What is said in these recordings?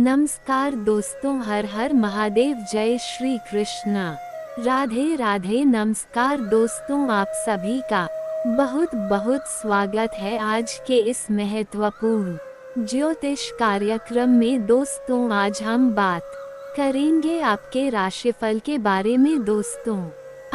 नमस्कार दोस्तों, हर हर महादेव, जय श्री कृष्णा, राधे राधे। नमस्कार दोस्तों, आप सभी का बहुत बहुत स्वागत है आज के इस महत्वपूर्ण ज्योतिष कार्यक्रम में। दोस्तों, आज हम बात करेंगे आपके राशिफल के बारे में। दोस्तों,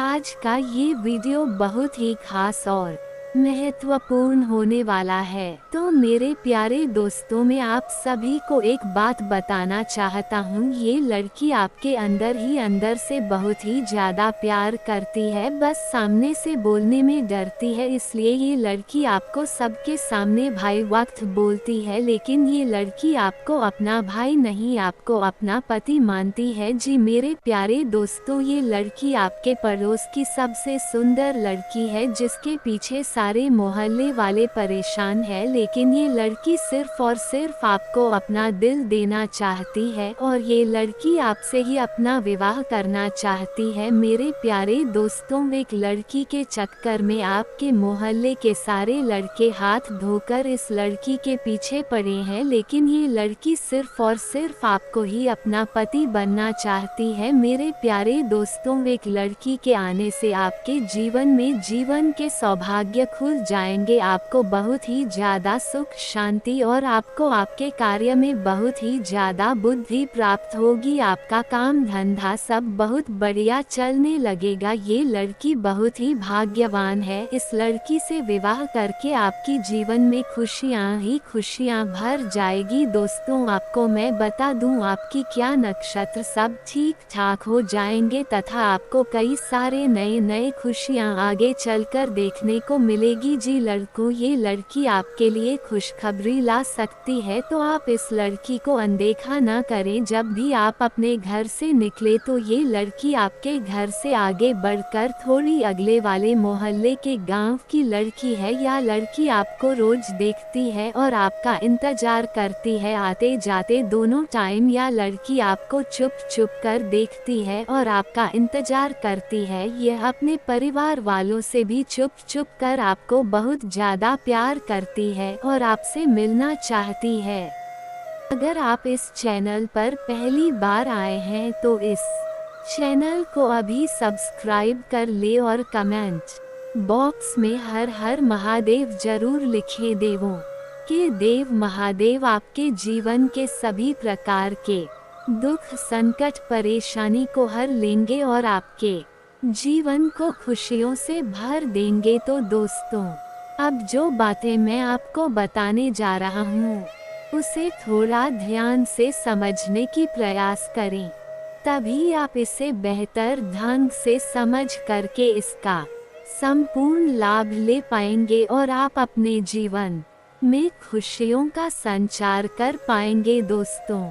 आज का ये वीडियो बहुत ही खास और महत्वपूर्ण होने वाला है। तो मेरे प्यारे दोस्तों, मैं आप सभी को एक बात बताना चाहता हूँ। ये लड़की आपके अंदर ही अंदर से बहुत ही ज्यादा प्यार करती है, बस सामने से बोलने में डरती है। इसलिए ये लड़की आपको सबके सामने भाई वक्त बोलती है, लेकिन ये लड़की आपको अपना भाई नहीं, आपको अपना पति मानती है। जी मेरे प्यारे दोस्तों, ये लड़की आपके पड़ोस की सबसे सुंदर लड़की है, जिसके पीछे सारे मोहल्ले वाले परेशान है, लेकिन ये लड़की सिर्फ और सिर्फ आपको अपना दिल देना चाहती है और ये लड़की आपसे ही अपना विवाह करना चाहती है। मेरे प्यारे दोस्तों, एक लड़की के चक्कर में आपके मोहल्ले के सारे लड़के हाथ धोकर इस लड़की के पीछे पड़े हैं, लेकिन ये लड़की सिर्फ और सिर्फ आपको ही अपना पति बनना चाहती है। मेरे प्यारे दोस्तों, एक लड़की के आने से आपके जीवन में जीवन के सौभाग्य खुल जाएंगे। आपको बहुत ही ज्यादा सुख शांति और आपको आपके कार्य में बहुत ही ज्यादा बुद्धि प्राप्त होगी। आपका काम धंधा सब बहुत बढ़िया चलने लगेगा। ये लड़की बहुत ही भाग्यवान है। इस लड़की से विवाह करके आपकी जीवन में खुशियां ही खुशियां भर जाएगी। दोस्तों, आपको मैं बता दूं, आपकी क्या नक्षत्र सब ठीक ठाक हो जाएंगे तथा आपको कई सारे नए नए खुशियां आगे चलकर देखने को मिलेगी। जी लड़कों, ये लड़की आपके लिए खुशखबरी ला सकती है, तो आप इस लड़की को अनदेखा ना करें। जब भी आप अपने घर से निकले तो ये लड़की आपके घर से आगे बढ़कर थोड़ी अगले वाले मोहल्ले के गांव की लड़की है। या लड़की आपको रोज देखती है और आपका इंतजार करती है आते जाते दोनों टाइम। या लड़की आपको चुप चुप कर देखती है और आपका इंतजार करती है। यह अपने परिवार वालों से भी चुप चुप कर आपको बहुत ज्यादा प्यार करती है और आपसे मिलना चाहती है। अगर आप इस चैनल पर पहली बार आए हैं तो इस चैनल को अभी सब्सक्राइब कर ले और कमेंट बॉक्स में हर हर महादेव जरूर लिखे। देवों के देव महादेव आपके जीवन के सभी प्रकार के दुख संकट परेशानी को हर लेंगे और आपके जीवन को खुशियों से भर देंगे। तो दोस्तों, अब जो बातें मैं आपको बताने जा रहा हूँ उसे थोड़ा ध्यान से समझने की प्रयास करें, तभी आप इसे बेहतर ढंग से समझ करके इसका संपूर्ण लाभ ले पाएंगे और आप अपने जीवन में खुशियों का संचार कर पाएंगे। दोस्तों,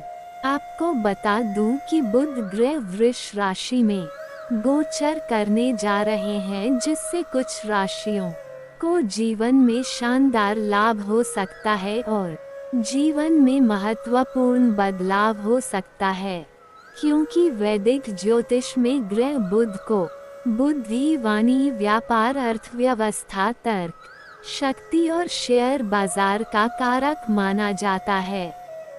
आपको बता दूं कि बुध ग्रह वृष राशि में गोचर करने जा रहे हैं, जिससे कुछ राशियों को जीवन में शानदार लाभ हो सकता है और जीवन में महत्वपूर्ण बदलाव हो सकता है। क्योंकि वैदिक ज्योतिष में ग्रह बुध को बुद्धि, वाणी, व्यापार, अर्थव्यवस्था, तर्क शक्ति और शेयर बाजार का कारक माना जाता है।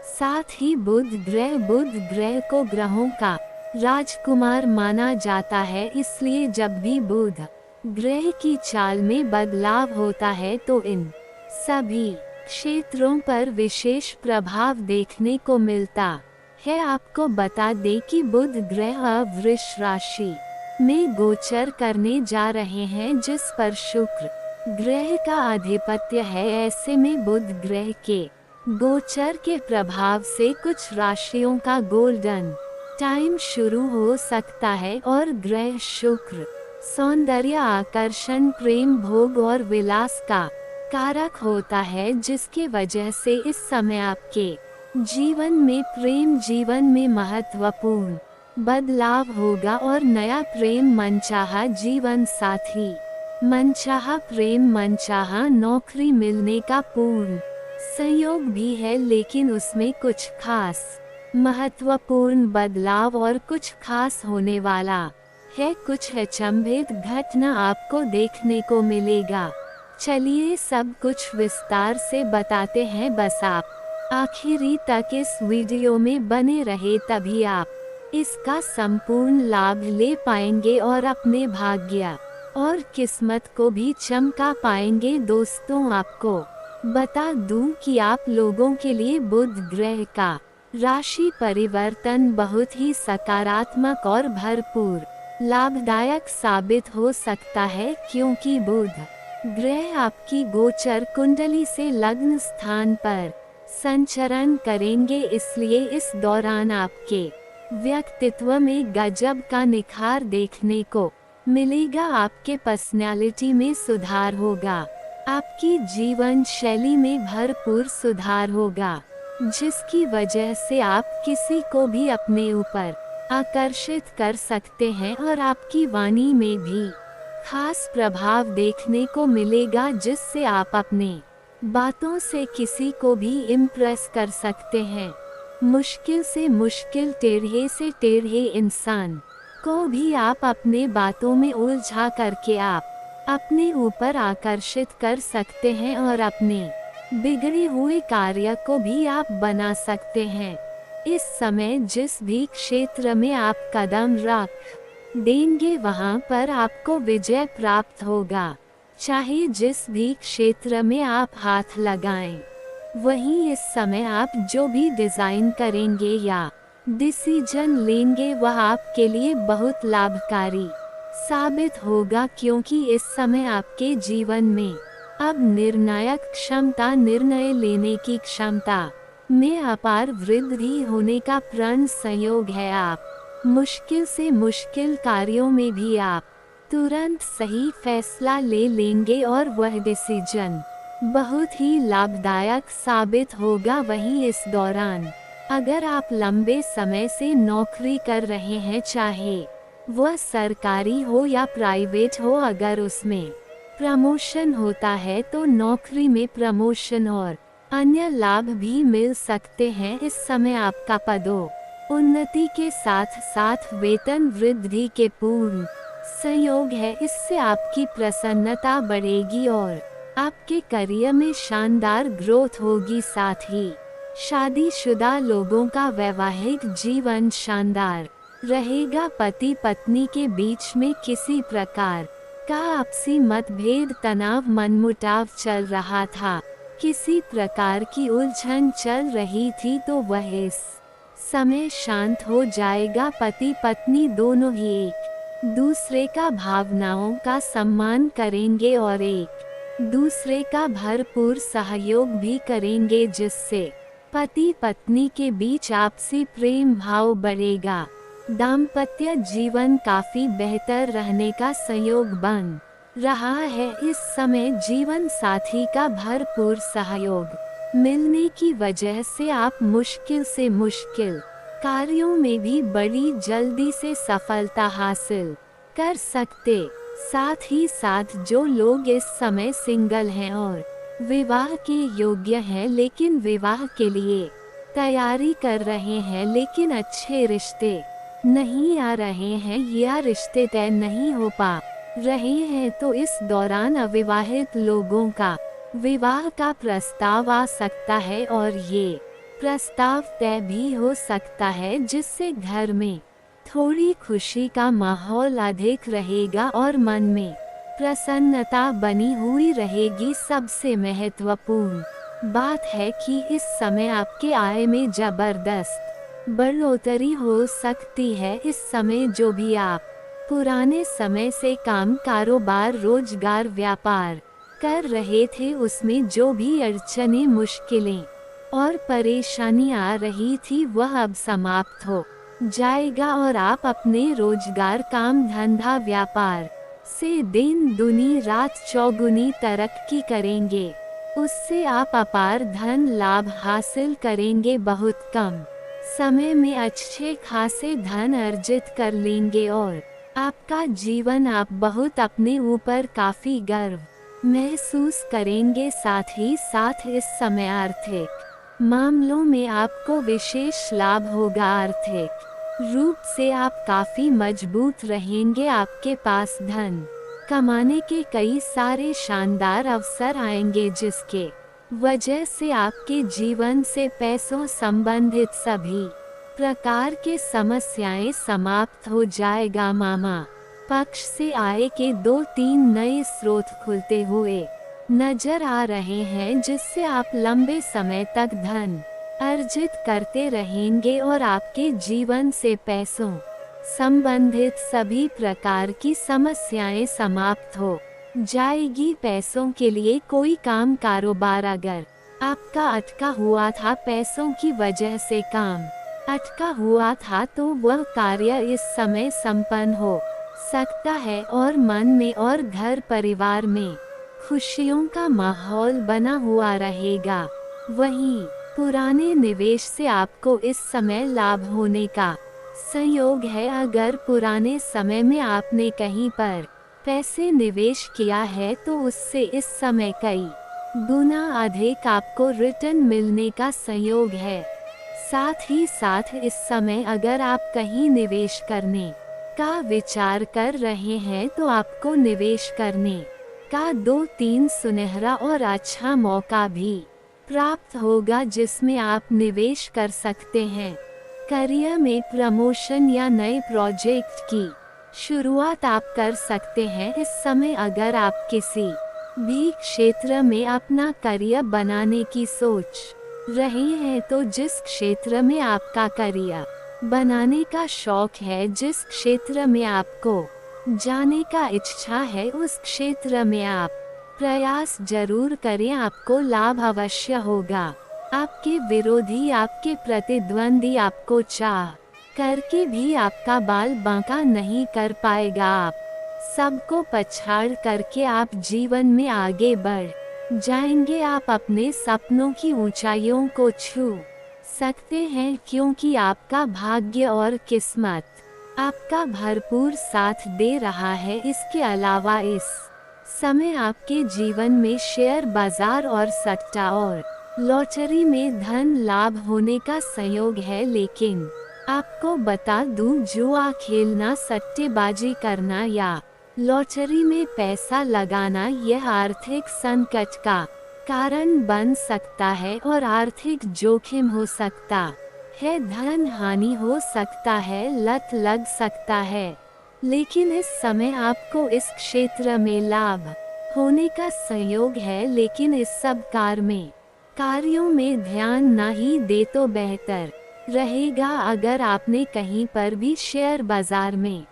साथ ही बुध ग्रह को ग्रहों का राजकुमार माना जाता है। इसलिए जब भी बुध ग्रह की चाल में बदलाव होता है तो इन सभी क्षेत्रों पर विशेष प्रभाव देखने को मिलता है। आपको बता दें कि बुध ग्रह अब वृष राशि में गोचर करने जा रहे हैं, जिस पर शुक्र ग्रह का आधिपत्य है। ऐसे में बुध ग्रह के गोचर के प्रभाव से कुछ राशियों का गोल्डन टाइम शुरू हो सकता है और ग्रह शुक्र सौंदर्य, आकर्षण, प्रेम, भोग और विलास का कारक होता है, जिसके वजह से इस समय आपके जीवन में प्रेम जीवन में महत्वपूर्ण बदलाव होगा और नया प्रेम, मनचाहा जीवन साथी, मनचाहा प्रेम, मनचाहा नौकरी मिलने का पूर्ण संयोग भी है। लेकिन उसमें कुछ खास महत्वपूर्ण बदलाव और कुछ खास होने वाला है। कुछ अचंभित घटना आपको देखने को मिलेगा। चलिए सब कुछ विस्तार से बताते हैं, बस आप आखिरी तक इस वीडियो में बने रहे, तभी आप इसका संपूर्ण लाभ ले पाएंगे और अपने भाग्य और किस्मत को भी चमका पाएंगे। दोस्तों, आपको बता दूं कि आप लोगों के लिए बुध ग्रह का राशि परिवर्तन बहुत ही सकारात्मक और भरपूर लाभदायक साबित हो सकता है, क्योंकि बुध ग्रह आपकी गोचर कुंडली से लग्न स्थान पर संचरण करेंगे। इसलिए इस दौरान आपके व्यक्तित्व में गजब का निखार देखने को मिलेगा। आपके पर्सनैलिटी में सुधार होगा, आपकी जीवन शैली में भरपूर सुधार होगा, जिसकी वजह से आप किसी को भी अपने ऊपर आकर्षित कर सकते हैं और आपकी वाणी में भी खास प्रभाव देखने को मिलेगा, जिससे आप अपने बातों से किसी को भी इम्प्रेस कर सकते हैं। मुश्किल से मुश्किल टेढ़े से टेढ़े इंसान को भी आप अपने बातों में उलझा करके आप अपने ऊपर आकर्षित कर सकते हैं और अपने बिगड़े हुए कार्य को भी आप बना सकते हैं। इस समय जिस भी क्षेत्र में आप कदम रख देंगे, वहां पर आपको विजय प्राप्त होगा। चाहे जिस भी क्षेत्र में आप हाथ लगाएं, वहीं इस समय आप जो भी डिजाइन करेंगे या डिसीजन लेंगे, वह आपके लिए बहुत लाभकारी साबित होगा, क्योंकि इस समय आपके जीवन में अब निर्णायक क्षमता, निर्णय लेने की क्षमता में अपार वृद्धि होने का प्रण संयोग है। आप मुश्किल से मुश्किल कार्यों में भी आप तुरंत सही फैसला ले लेंगे और वह डिसीजन बहुत ही लाभदायक साबित होगा। वहीं इस दौरान अगर आप लंबे समय से नौकरी कर रहे हैं, चाहे वह सरकारी हो या प्राइवेट हो, अगर उसमें प्रमोशन होता है तो नौकरी में प्रमोशन और अन्य लाभ भी मिल सकते हैं। इस समय आपका पदों उन्नति के साथ साथ वेतन वृद्धि के पूर्ण संयोग है। इससे आपकी प्रसन्नता बढ़ेगी और आपके करियर में शानदार ग्रोथ होगी। साथ ही शादीशुदा लोगों का वैवाहिक जीवन शानदार रहेगा। पति पत्नी के बीच में किसी प्रकार का आपसी मतभेद, तनाव, मनमुटाव चल रहा था, किसी प्रकार की उलझन चल रही थी, तो वह इस समय शांत हो जाएगा। पति पत्नी दोनों ही एक दूसरे का भावनाओं का सम्मान करेंगे और एक दूसरे का भरपूर सहयोग भी करेंगे, जिससे पति पत्नी के बीच आपसी प्रेम भाव बढ़ेगा। दाम्पत्य जीवन काफी बेहतर रहने का संयोग बन रहा है। इस समय जीवन साथी का भरपूर सहयोग मिलने की वजह से आप मुश्किल से मुश्किल कार्यों में भी बड़ी जल्दी से सफलता हासिल कर सकते। साथ ही साथ जो लोग इस समय सिंगल हैं और विवाह के योग्य हैं, लेकिन विवाह के लिए तैयारी कर रहे हैं, लेकिन अच्छे रिश्ते नहीं आ रहे हैं या रिश्ते तय नहीं हो पा रहे हैं, तो इस दौरान अविवाहित लोगों का विवाह का प्रस्ताव आ सकता है और ये प्रस्ताव तय भी हो सकता है, जिससे घर में थोड़ी खुशी का माहौल अधिक रहेगा और मन में प्रसन्नता बनी हुई रहेगी। सबसे महत्वपूर्ण बात है कि इस समय आपके आय में जबरदस्त बढ़ोतरी हो सकती है। इस समय जो भी आप पुराने समय से काम, कारोबार, रोजगार, व्यापार कर रहे थे, उसमें जो भी अड़चनें, मुश्किलें और परेशानी आ रही थी, वह अब समाप्त हो जाएगा और आप अपने रोजगार, काम धंधा, व्यापार से दिन दुनी रात चौगुनी तरक्की करेंगे। उससे आप अपार धन लाभ हासिल करेंगे। बहुत कम समय में अच्छे खासे धन अर्जित कर लेंगे और आपका जीवन, आप बहुत अपने ऊपर काफी गर्व महसूस करेंगे। साथ ही साथ इस समय आर्थिक मामलों में आपको विशेष लाभ होगा। आर्थिक रूप से आप काफी मजबूत रहेंगे। आपके पास धन कमाने के कई सारे शानदार अवसर आएंगे, जिसके वजह से आपके जीवन से पैसों संबंधित सभी प्रकार के समस्याएं समाप्त हो जाएगा। मामा पक्ष से आय के 2-3 नए स्रोत खुलते हुए नजर आ रहे हैं, जिससे आप लंबे समय तक धन अर्जित करते रहेंगे और आपके जीवन से पैसों संबंधित सभी प्रकार की समस्याएं समाप्त हो जाएगी। पैसों के लिए कोई काम कारोबार अगर आपका अटका हुआ था, पैसों की वजह से काम अटका हुआ था, तो वह कार्य इस समय संपन्न हो सकता है और मन में और घर परिवार में खुशियों का माहौल बना हुआ रहेगा। वहीं पुराने निवेश से आपको इस समय लाभ होने का संयोग है। अगर पुराने समय में आपने कहीं पर पैसे निवेश किया है तो उससे इस समय कई गुना अधिक आपको रिटर्न मिलने का संयोग है। साथ ही साथ इस समय अगर आप कहीं निवेश करने का विचार कर रहे हैं तो आपको निवेश करने का 2-3 सुनहरा और अच्छा मौका भी प्राप्त होगा, जिसमें आप निवेश कर सकते हैं। करियर में प्रमोशन या नए प्रोजेक्ट की शुरुआत आप कर सकते हैं। इस समय अगर आप किसी भी क्षेत्र में अपना करियर बनाने की सोच रहे हैं तो जिस क्षेत्र में आपका करियर बनाने का शौक है, जिस क्षेत्र में आपको जाने का इच्छा है, उस क्षेत्र में आप प्रयास जरूर करें, आपको लाभ अवश्य होगा। आपके विरोधी, आपके प्रतिद्वंदी आपको चाह करके भी आपका बाल बांका नहीं कर पाएगा। आप सबको पछाड़ करके आप जीवन में आगे बढ़ जाएंगे। आप अपने सपनों की ऊंचाइयों को छू सकते हैं, क्योंकि आपका भाग्य और किस्मत आपका भरपूर साथ दे रहा है। इसके अलावा इस समय आपके जीवन में शेयर बाजार और सट्टा और लॉटरी में धन लाभ होने का संयोग है। लेकिन आपको बता दूं, जुआ खेलना, सट्टेबाजी करना या लॉटरी में पैसा लगाना यह आर्थिक संकट का कारण बन सकता है और आर्थिक जोखिम हो सकता है, धन हानि हो सकता है, लत लग सकता है। लेकिन इस समय आपको इस क्षेत्र में लाभ होने का संयोग है। लेकिन इस सब कार्यों में ध्यान ना ही दे तो बेहतर रहेगा। अगर आपने कहीं पर भी शेयर बाजार में,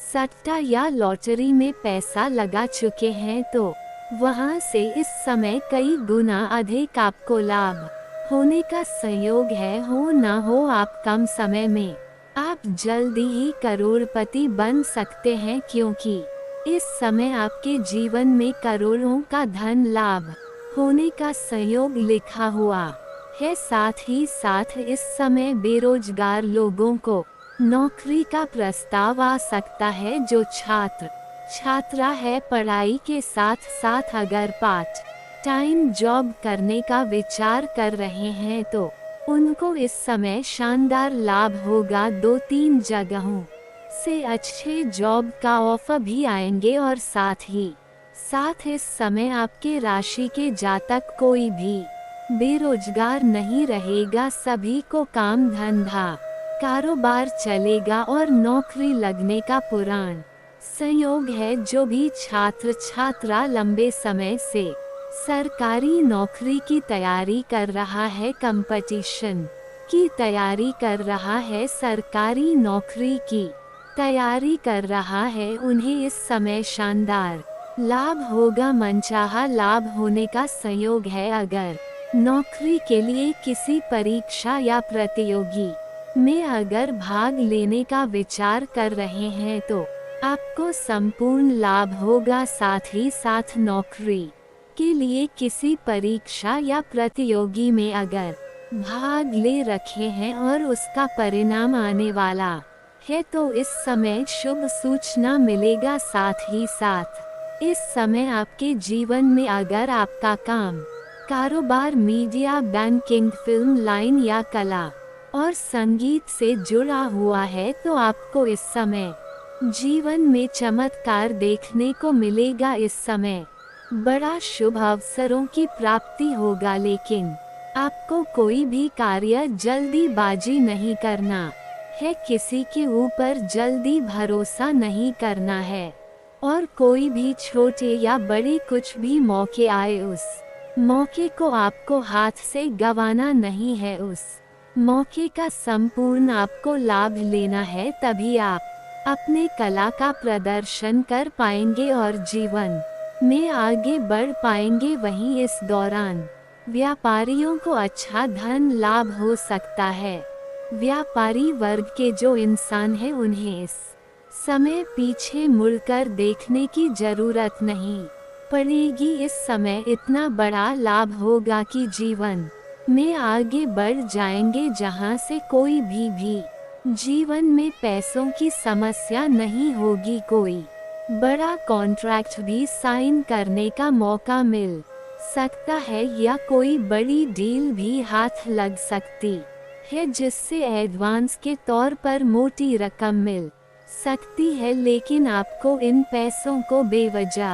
सट्टा या लॉटरी में पैसा लगा चुके हैं तो वहां से इस समय कई गुना अधिक आपको लाभ होने का संयोग है। हो ना हो, आप कम समय में आप जल्दी ही करोड़पति बन सकते हैं, क्योंकि इस समय आपके जीवन में करोड़ों का धन लाभ होने का संयोग लिखा हुआ है। साथ ही साथ इस समय बेरोजगार लोगों को नौकरी का प्रस्ताव आ सकता है। जो छात्रा है, पढ़ाई के साथ साथ अगर पार्ट टाइम जॉब करने का विचार कर रहे हैं तो उनको इस समय शानदार लाभ होगा। 2-3 जगहों से अच्छे जॉब का ऑफर भी आएंगे और साथ ही साथ इस समय आपके राशि के जातक कोई भी बेरोजगार नहीं रहेगा। सभी को काम धंधा कारोबार चलेगा और नौकरी लगने का पुराण संयोग है। जो भी छात्र छात्रा लंबे समय से सरकारी नौकरी की तैयारी कर रहा है, कंपटीशन की तैयारी कर रहा है, सरकारी नौकरी की तैयारी कर रहा है, उन्हें इस समय शानदार लाभ होगा। मनचाहा लाभ होने का संयोग है। अगर नौकरी के लिए किसी परीक्षा या प्रतियोगी में अगर भाग लेने का विचार कर रहे हैं तो आपको संपूर्ण लाभ होगा। साथ ही साथ नौकरी के लिए किसी परीक्षा या प्रतियोगी में अगर भाग ले रखे हैं और उसका परिणाम आने वाला है तो इस समय शुभ सूचना मिलेगा। साथ ही साथ इस समय आपके जीवन में अगर आपका काम कारोबार, मीडिया, बैंकिंग, फिल्म लाइन या कला और संगीत से जुड़ा हुआ है तो आपको इस समय जीवन में चमत्कार देखने को मिलेगा। इस समय बड़ा शुभ अवसरों की प्राप्ति होगा, लेकिन आपको कोई भी कार्य जल्दीबाजी नहीं करना है, किसी के ऊपर जल्दी भरोसा नहीं करना है, और कोई भी छोटे या बड़े कुछ भी मौके आए उस मौके को आपको हाथ से गंवाना नहीं है। उस मौके का संपूर्ण आपको लाभ लेना है, तभी आप अपने कला का प्रदर्शन कर पाएंगे और जीवन में आगे बढ़ पाएंगे। वहीं इस दौरान व्यापारियों को अच्छा धन लाभ हो सकता है। व्यापारी वर्ग के जो इंसान हैं उन्हें इस समय पीछे मुड़कर देखने की जरूरत नहीं पड़ेगी। इस समय इतना बड़ा लाभ होगा कि जीवन में आगे बढ़ जाएंगे, जहां से कोई भी जीवन में पैसों की समस्या नहीं होगी। कोई बड़ा कॉन्ट्रैक्ट भी साइन करने का मौका मिल सकता है, या कोई बड़ी डील भी हाथ लग सकती है, जिससे एडवांस के तौर पर मोटी रकम मिल सकती है। लेकिन आपको इन पैसों को बेवजह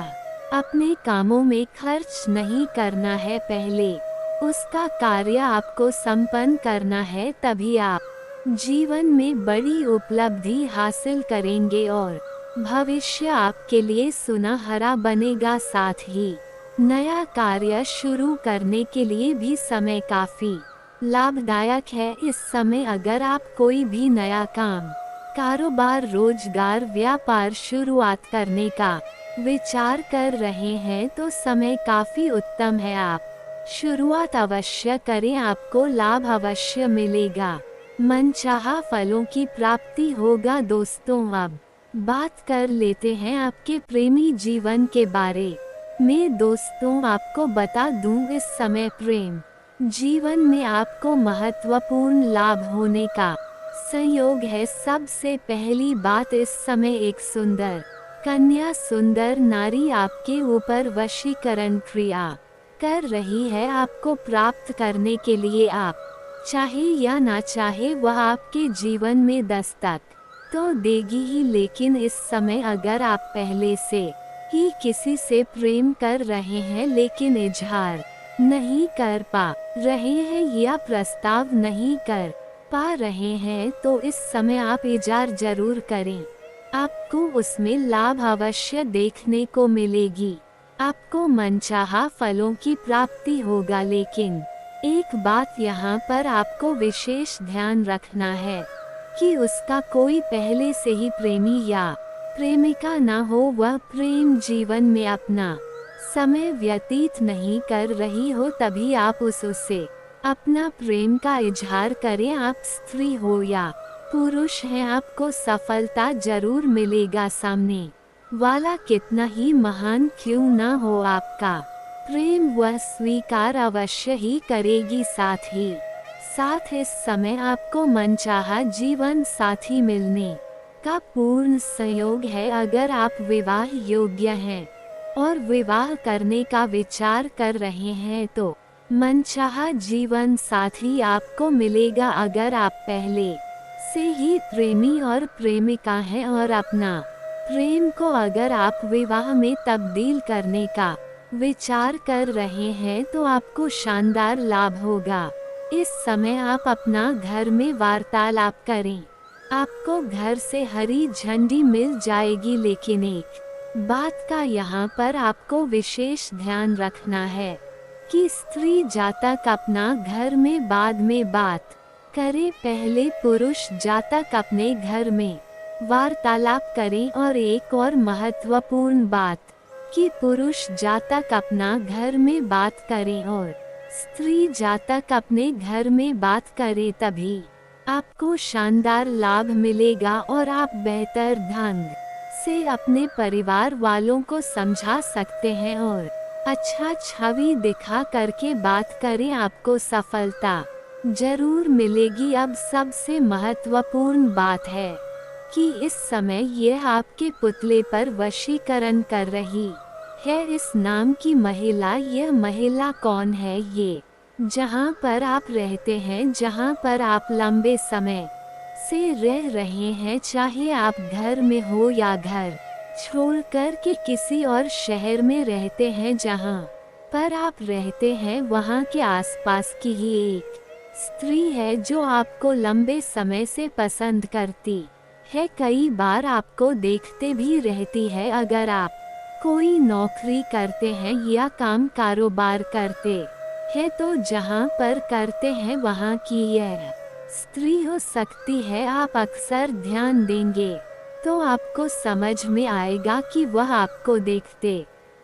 अपने कामों में खर्च नहीं करना है, पहले उसका कार्य आपको संपन्न करना है, तभी आप जीवन में बड़ी उपलब्धि हासिल करेंगे और भविष्य आपके लिए सुनहरा बनेगा। साथ ही नया कार्य शुरू करने के लिए भी समय काफी लाभदायक है। इस समय अगर आप कोई भी नया काम, कारोबार, रोजगार, व्यापार शुरुआत करने का विचार कर रहे हैं तो समय काफी उत्तम है। आप शुरुआत अवश्य करें, आपको लाभ अवश्य मिलेगा, मनचाहा फलों की प्राप्ति होगा। दोस्तों, अब बात कर लेते हैं आपके प्रेमी जीवन के बारे में। दोस्तों, आपको बता दूं, इस समय प्रेम जीवन में आपको महत्वपूर्ण लाभ होने का संयोग है। सबसे पहली बात, इस समय एक सुंदर कन्या, सुंदर नारी आपके ऊपर वशीकरण क्रिया कर रही है। आपको प्राप्त करने के लिए आप चाहे या ना चाहे वह आपके जीवन में दस्तक तो देगी ही। लेकिन इस समय अगर आप पहले से ही किसी से प्रेम कर रहे हैं लेकिन इजहार नहीं कर पा रहे हैं या प्रस्ताव नहीं कर पा रहे हैं, तो इस समय आप इजहार जरूर करें, आपको उसमें लाभ अवश्य देखने को मिलेगी। आपको मनचाहा फलों की प्राप्ति होगा। लेकिन एक बात यहाँ पर आपको विशेष ध्यान रखना है कि उसका कोई पहले से ही प्रेमी या प्रेमिका ना हो, वह प्रेम जीवन में अपना समय व्यतीत नहीं कर रही हो, तभी आप उससे अपना प्रेम का इजहार करें। आप स्त्री हो या पुरुष हैं, आपको सफलता जरूर मिलेगा। सामने वाला कितना ही महान क्यों ना हो, आपका प्रेम वह स्वीकार अवश्य ही करेगी। साथ इस समय आपको मनचाहा जीवन साथी मिलने का पूर्ण संयोग है। अगर आप विवाह योग्य हैं और विवाह करने का विचार कर रहे हैं तो मनचाहा जीवन साथी आपको मिलेगा। अगर आप पहले से ही प्रेमी और प्रेमिका हैं और अपना प्रेम को अगर आप विवाह में तब्दील करने का विचार कर रहे हैं तो आपको शानदार लाभ होगा। इस समय आप अपना घर में वार्तालाप करें, आपको घर से हरी झंडी मिल जाएगी। लेकिन एक बात का यहाँ पर आपको विशेष ध्यान रखना है कि स्त्री जातक अपना घर में बाद में बात करे, पहले पुरुष जातक अपने घर में वार्तालाप करें। और एक और महत्वपूर्ण बात कि पुरुष जातक अपना घर में बात करें और स्त्री जातक अपने घर में बात करे, तभी आपको शानदार लाभ मिलेगा और आप बेहतर ढंग से अपने परिवार वालों को समझा सकते हैं और अच्छा छवि दिखा करके बात करें, आपको सफलता जरूर मिलेगी। अब सबसे महत्वपूर्ण बात है कि इस समय यह आपके पुतले पर वशीकरण कर रही है। इस नाम की महिला, यह महिला कौन है? ये जहाँ पर आप रहते हैं, जहाँ पर आप लंबे समय से रह रहे हैं, चाहे आप घर में हो या घर छोड़कर के किसी और शहर में रहते हैं जहां पर आप रहते हैं वहां के आसपास की ही एक स्त्री है जो आपको लंबे समय से पसंद करती है, कई बार आपको देखते भी रहती है। अगर आप कोई नौकरी करते हैं या काम कारोबार करते हैं तो जहां पर करते हैं वहां की यह स्त्री हो सकती है। आप अक्सर ध्यान देंगे तो आपको समझ में आएगा कि वह आपको देखते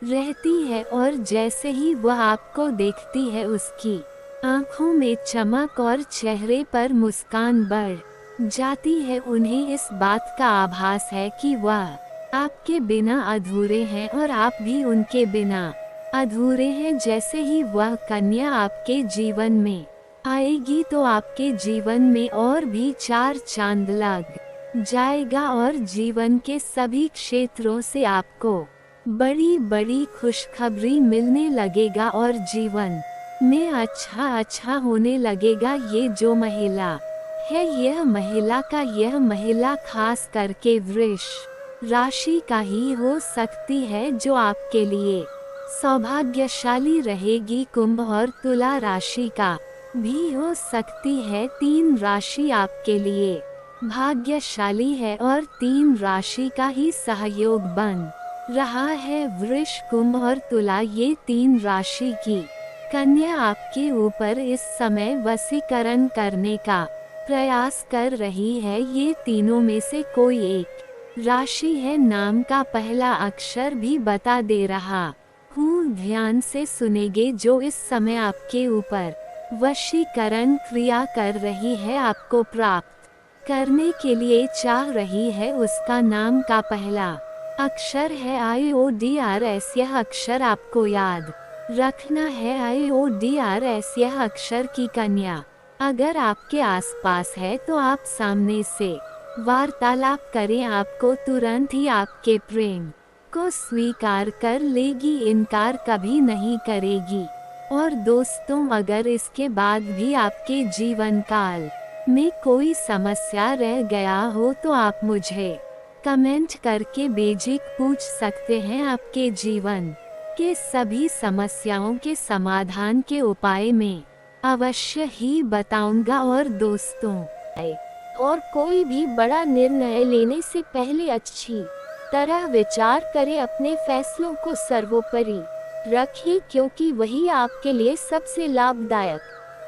रहती है और जैसे ही वह आपको देखती है उसकी आंखों में चमक और चेहरे पर मुस्कान बढ़ जाती है। उन्हें इस बात का आभास है कि वह आपके बिना अधूरे हैं और आप भी उनके बिना अधूरे हैं। जैसे ही वह कन्या आपके जीवन में आएगी तो आपके जीवन में और भी चार चांद लग जाएगा और जीवन के सभी क्षेत्रों से आपको बड़ी बड़ी खुशखबरी मिलने लगेगा और जीवन में अच्छा होने लगेगा। ये जो महिला है यह महिला खास करके वृष राशि का ही हो सकती है जो आपके लिए सौभाग्यशाली रहेगी। कुंभ और तुला राशि का भी हो सकती है। 3 राशि आपके लिए भाग्यशाली है और 3 राशि का ही सहयोग बन रहा है। वृष, कुंभ और तुला, ये 3 राशि की कन्या आपके ऊपर इस समय वशीकरण करने का प्रयास कर रही है। ये तीनों में से कोई एक राशि है। नाम का पहला अक्षर भी बता दे रहा हूँ, ध्यान से सुनेंगे। जो इस समय आपके ऊपर वशीकरण क्रिया कर रही है, आपको प्राप्त करने के लिए चाह रही है, उसका नाम का पहला अक्षर है IODRS। यह अक्षर आपको याद रखना है। IODRS यह अक्षर की कन्या अगर आपके आसपास है तो आप सामने से वार्तालाप करें, आपको तुरंत ही आपके प्रेम को स्वीकार कर लेगी, इनकार कभी नहीं करेगी। और दोस्तों, अगर इसके बाद भी आपके जीवन काल में कोई समस्या रह गया हो तो आप मुझे कमेंट करके बेझिझक पूछ सकते हैं। आपके जीवन के सभी समस्याओं के समाधान के उपाय में अवश्य ही बताऊंगा। और दोस्तों, और कोई भी बड़ा निर्णय लेने से पहले अच्छी तरह विचार करें, अपने फैसलों को सर्वोपरि रखें क्योंकि वही आपके लिए सबसे लाभदायक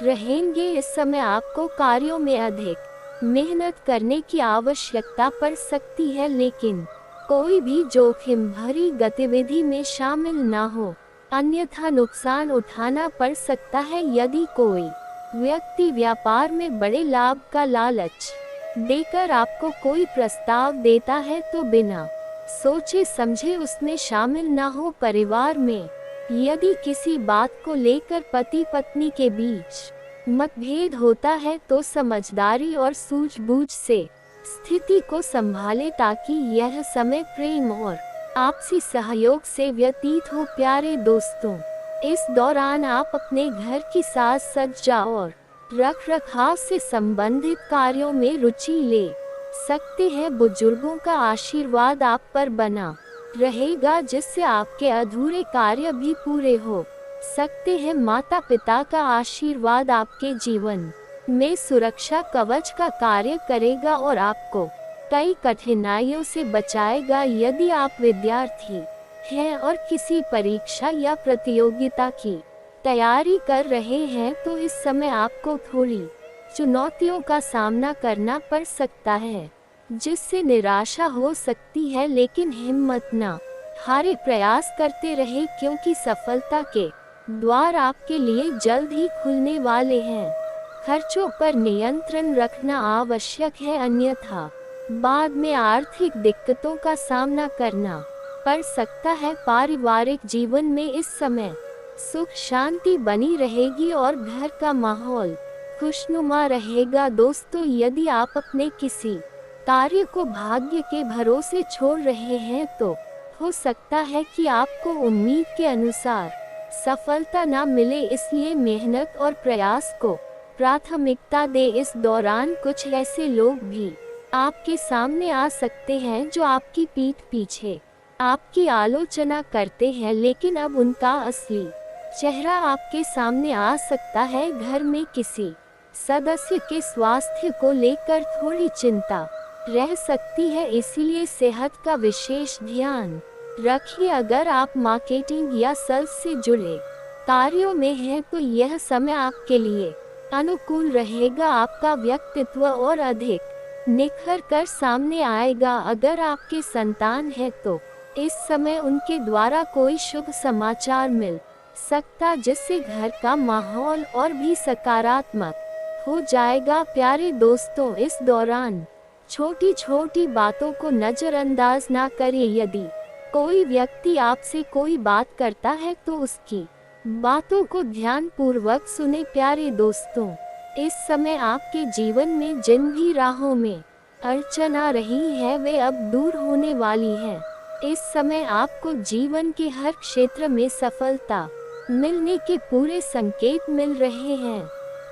रहेंगे। इस समय आपको कार्यों में अधिक मेहनत करने की आवश्यकता पड़ सकती है, लेकिन कोई भी जोखिम भरी गतिविधि में शामिल ना हो, अन्यथा नुकसान उठाना पड़ सकता है। यदि कोई व्यक्ति व्यापार में बड़े लाभ का लालच देकर आपको कोई प्रस्ताव देता है तो बिना सोचे समझे उसमें शामिल ना हो। परिवार में यदि किसी बात को लेकर पति पत्नी के बीच मतभेद होता है तो समझदारी और सूझबूझ से स्थिति को संभालें ताकि यह समय प्रेम और आपसी सहयोग से व्यतीत हो। प्यारे दोस्तों, इस दौरान आप अपने घर की साज सज्जा और रखरखाव से संबंधित कार्यों में रुचि ले सकते हैं। बुजुर्गों का आशीर्वाद आप पर बना रहेगा जिससे आपके अधूरे कार्य भी पूरे हो सकते हैं। माता पिता का आशीर्वाद आपके जीवन में सुरक्षा कवच का कार्य करेगा और आपको कई कठिनाइयों से बचाएगा। यदि आप विद्यार्थी हैं और किसी परीक्षा या प्रतियोगिता की तैयारी कर रहे हैं तो इस समय आपको थोड़ी चुनौतियों का सामना करना पड़ सकता है जिससे निराशा हो सकती है, लेकिन हिम्मत न हारे, प्रयास करते रहे क्योंकि सफलता के द्वार आपके लिए जल्द ही खुलने वाले हैं। खर्चों पर नियंत्रण रखना आवश्यक है, अन्यथा बाद में आर्थिक दिक्कतों का सामना करना पड़ सकता है। पारिवारिक जीवन में इस समय सुख शांति बनी रहेगी और घर का माहौल खुशनुमा रहेगा। दोस्तों, यदि आप अपने किसी कार्य को भाग्य के भरोसे छोड़ रहे हैं तो हो सकता है कि आपको उम्मीद के अनुसार सफलता ना मिले, इसलिए मेहनत और प्रयास को प्राथमिकता दे। इस दौरान कुछ ऐसे लोग भी आपके सामने आ सकते हैं जो आपकी पीठ पीछे आपकी आलोचना करते हैं, लेकिन अब उनका असली चेहरा आपके सामने आ सकता है। घर में किसी सदस्य के स्वास्थ्य को लेकर थोड़ी चिंता रह सकती है, इसीलिए सेहत का विशेष ध्यान रखिए। अगर आप मार्केटिंग या सेल्स से जुड़े कार्यों में हैं तो यह समय आपके लिए अनुकूल रहेगा। आपका व्यक्तित्व और अधिक निखर कर सामने आएगा। अगर आपके संतान है तो इस समय उनके द्वारा कोई शुभ समाचार मिल सकता, जिससे घर का माहौल और भी सकारात्मक हो जाएगा। प्यारे दोस्तों, इस दौरान छोटी छोटी बातों को नजरअंदाज ना करें। यदि कोई व्यक्ति आपसे कोई बात करता है तो उसकी बातों को ध्यान पूर्वक सुने। प्यारे दोस्तों, इस समय आपके जीवन में जिन भी राहों में अड़चन आ रही है वे अब दूर होने वाली है। इस समय आपको जीवन के हर क्षेत्र में सफलता मिलने के पूरे संकेत मिल रहे हैं।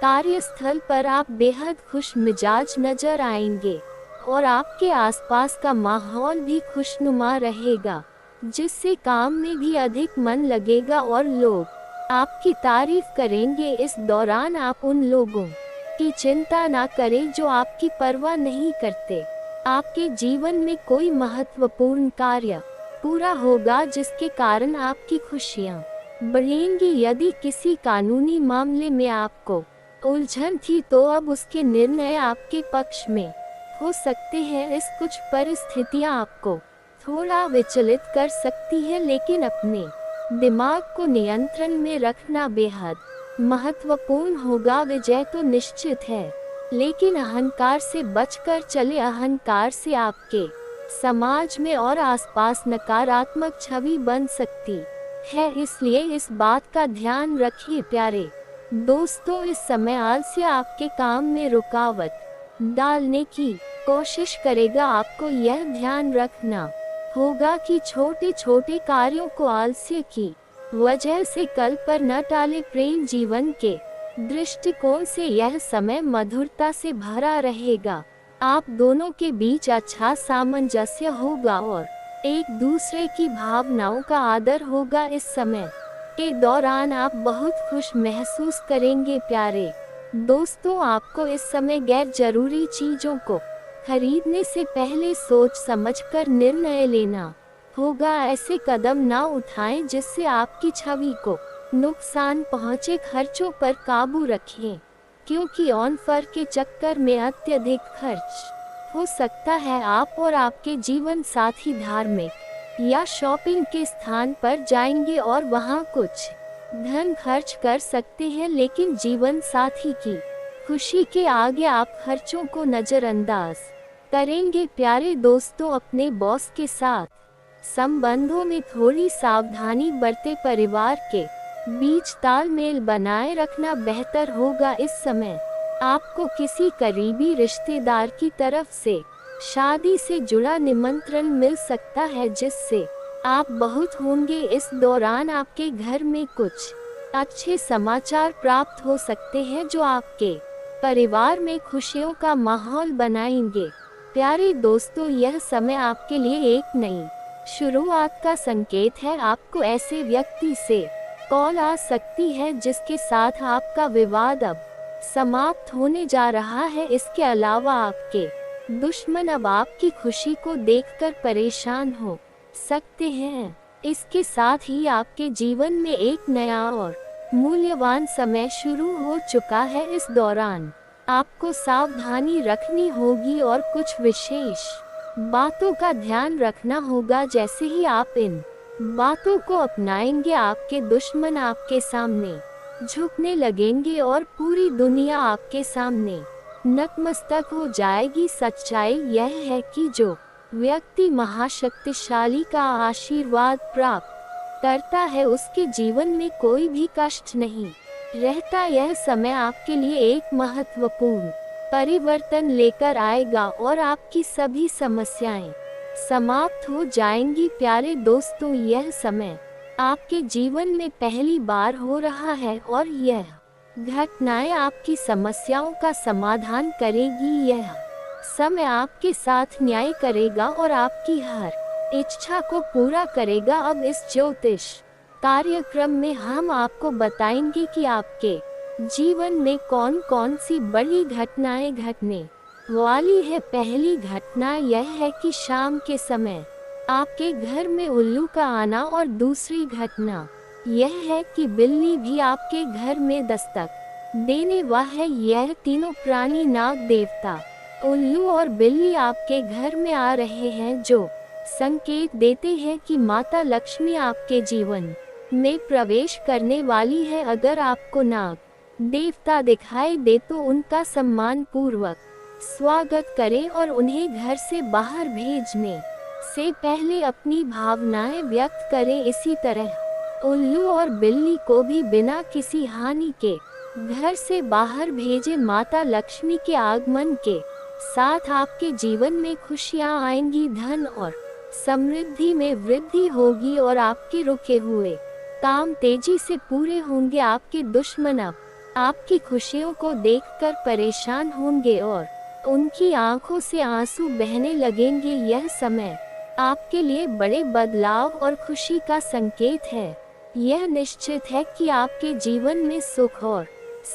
कार्यस्थल पर आप बेहद खुश मिजाज नजर आएंगे और आपके आसपास का माहौल भी खुशनुमा रहेगा, जिससे काम में भी अधिक मन लगेगा और लोग आपकी तारीफ करेंगे। इस दौरान आप उन लोगों की चिंता ना करें जो आपकी परवाह नहीं करते। आपके जीवन में कोई महत्वपूर्ण कार्य पूरा होगा जिसके कारण आपकी खुशियां बढ़ेंगी। यदि किसी कानूनी मामले में आपको उलझन थी तो अब उसके निर्णय आपके पक्ष में हो सकते हैं। इस कुछ परिस्थितियां आपको थोड़ा विचलित कर सकती है, लेकिन अपने दिमाग को नियंत्रण में रखना बेहद महत्वपूर्ण होगा। विजय तो निश्चित है, लेकिन अहंकार से बचकर चले। अहंकार से आपके समाज में और आसपास नकारात्मक छवि बन सकती है, इसलिए इस बात का ध्यान रखिए। प्यारे दोस्तों, इस समय आलस्य आपके काम में रुकावट डालने की कोशिश करेगा। आपको यह ध्यान रखना होगा कि छोटे छोटे कार्यों को आलस्य की वजह से कल पर न टाले। प्रेम जीवन के दृष्टिकोण से यह समय मधुरता से भरा रहेगा। आप दोनों के बीच अच्छा सामंजस्य होगा और एक दूसरे की भावनाओं का आदर होगा। इस समय के दौरान आप बहुत खुश महसूस करेंगे। प्यारे दोस्तों, आपको इस समय गैर जरूरी चीजों को खरीदने से पहले सोच समझकर निर्णय लेना होगा। ऐसे कदम ना उठाएं जिससे आपकी छवि को नुकसान पहुंचे। खर्चों पर काबू रखें, क्योंकि ऑफर के चक्कर में अत्यधिक खर्च हो सकता है। आप और आपके जीवन साथी धार्मिक या शॉपिंग के स्थान पर जाएंगे और वहां कुछ धन खर्च कर सकते हैं, लेकिन जीवन साथी की खुशी के आगे आप खर्चों को नजरअंदाज करेंगे। प्यारे दोस्तों, अपने बॉस के साथ संबंधों में थोड़ी सावधानी बरतें। परिवार के बीच तालमेल बनाए रखना बेहतर होगा। इस समय आपको किसी करीबी रिश्तेदार की तरफ से शादी से जुड़ा निमंत्रण मिल सकता है, जिससे आप बहुत होंगे। इस दौरान आपके घर में कुछ अच्छे समाचार प्राप्त हो सकते हैं जो आपके परिवार में खुशियों का माहौल बनाएंगे। प्यारे दोस्तों, यह समय आपके लिए एक नई शुरुआत का संकेत है। आपको ऐसे व्यक्ति से कॉल आ सकती है जिसके साथ आपका विवाद अब समाप्त होने जा रहा है। इसके अलावा आपके दुश्मन अब आपकी खुशी को देखकर परेशान हो सकते हैं। इसके साथ ही आपके जीवन में एक नया और मूल्यवान समय शुरू हो चुका है। इस दौरान आपको सावधानी रखनी होगी और कुछ विशेष बातों का ध्यान रखना होगा। जैसे ही आप इन बातों को अपनाएंगे, आपके दुश्मन आपके सामने झुकने लगेंगे और पूरी दुनिया आपके सामने नतमस्तक हो जाएगी। सच्चाई यह है कि जो व्यक्ति महाशक्तिशाली का आशीर्वाद प्राप्त करता है उसके जीवन में कोई भी कष्ट नहीं रहता। यह समय आपके लिए एक महत्वपूर्ण परिवर्तन लेकर आएगा और आपकी सभी समस्याएं समाप्त हो जाएंगी। प्यारे दोस्तों, यह समय आपके जीवन में पहली बार हो रहा है और यह घटनाएं आपकी समस्याओं का समाधान करेगी। यह समय आपके साथ न्याय करेगा और आपकी हर इच्छा को पूरा करेगा। अब इस ज्योतिष कार्यक्रम में हम आपको बताएंगे कि आपके जीवन में कौन कौन सी बड़ी घटनाएं घटने वाली है। पहली घटना यह है कि शाम के समय आपके घर में उल्लू का आना, और दूसरी घटना यह है कि बिल्ली भी आपके घर में दस्तक देने वाली है। यह तीनों प्राणी नाग देवता, उल्लू और बिल्ली आपके घर में आ रहे हैं, जो संकेत देते हैं कि माता लक्ष्मी आपके जीवन में प्रवेश करने वाली है। अगर आपको नाग देवता दिखाई दे तो उनका सम्मान पूर्वक स्वागत करें और उन्हें घर से बाहर भेजने से पहले अपनी भावनाएं व्यक्त करें। इसी तरह उल्लू और बिल्ली को भी बिना किसी हानि के घर से बाहर भेजे। माता लक्ष्मी के आगमन के साथ आपके जीवन में खुशियां आएंगी, धन और समृद्धि में वृद्धि होगी और आपके रुके हुए काम तेजी से पूरे होंगे। आपके दुश्मन अब आपकी खुशियों को देखकर परेशान होंगे और उनकी आंखों से आंसू बहने लगेंगे। यह समय आपके लिए बड़े बदलाव और खुशी का संकेत है। यह निश्चित है कि आपके जीवन में सुख और